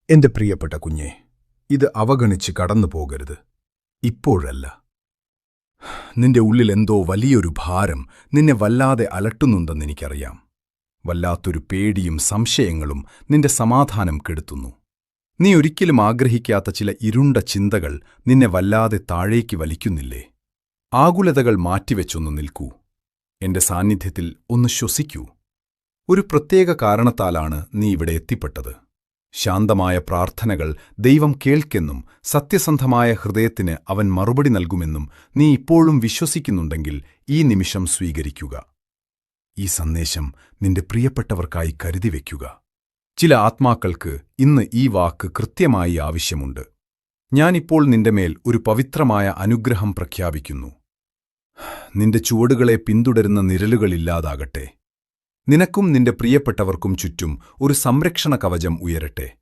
എന്റെ പ്രിയപ്പെട്ട കുഞ്ഞെ, ഇത് അവഗണിച്ച് കടന്നു പോകരുത്. ഇപ്പോഴല്ല. നിന്റെ ഉള്ളിൽ എന്തോ വലിയൊരു ഭാരം നിന്നെ വല്ലാതെ അലട്ടുന്നുണ്ടെന്നെനിക്കറിയാം. വല്ലാത്തൊരു പേടിയും സംശയങ്ങളും നിന്റെ സമാധാനം കെടുത്തുന്നു. നീ ഒരിക്കലും ആഗ്രഹിക്കാത്ത ചില ഇരുണ്ട ചിന്തകൾ നിന്നെ വല്ലാതെ താഴേക്ക് വലിക്കുന്നില്ലേ? ആകുലതകൾ മാറ്റിവെച്ചൊന്നു നിൽക്കൂ. എന്റെ സാന്നിധ്യത്തിൽ ഒന്ന് ശ്വസിക്കൂ. ഒരു പ്രത്യേക കാരണത്താലാണ് നീ ഇവിടെ എത്തിപ്പെട്ടത്. ശാന്തമായ പ്രാർത്ഥനകൾ ദൈവം കേൾക്കെന്നും സത്യസന്ധമായ ഹൃദയത്തിന് അവൻ മറുപടി നൽകുമെന്നും നീ ഇപ്പോഴും വിശ്വസിക്കുന്നുണ്ടെങ്കിൽ ഈ നിമിഷം സ്വീകരിക്കുക. ഈ സന്ദേശം നിന്റെ പ്രിയപ്പെട്ടവർക്കായി കരുതിവെക്കുക. ചില ആത്മാക്കൾക്ക് ഇന്ന് ഈ വാക്ക് കൃത്യമായി ആവശ്യമുണ്ട്. ഞാനിപ്പോൾ നിന്റെ മേൽ ഒരു പവിത്രമായ അനുഗ്രഹം പ്രഖ്യാപിക്കുന്നു. നിന്റെ ചുവടുകളെ പിന്തുടരുന്ന നിഴലുകളില്ലാതാകട്ടെ. നിനക്കും നിന്റെ പ്രിയപ്പെട്ടവർക്കും ചുറ്റും ഒരു സംരക്ഷണ കവചം ഉയരട്ടെ.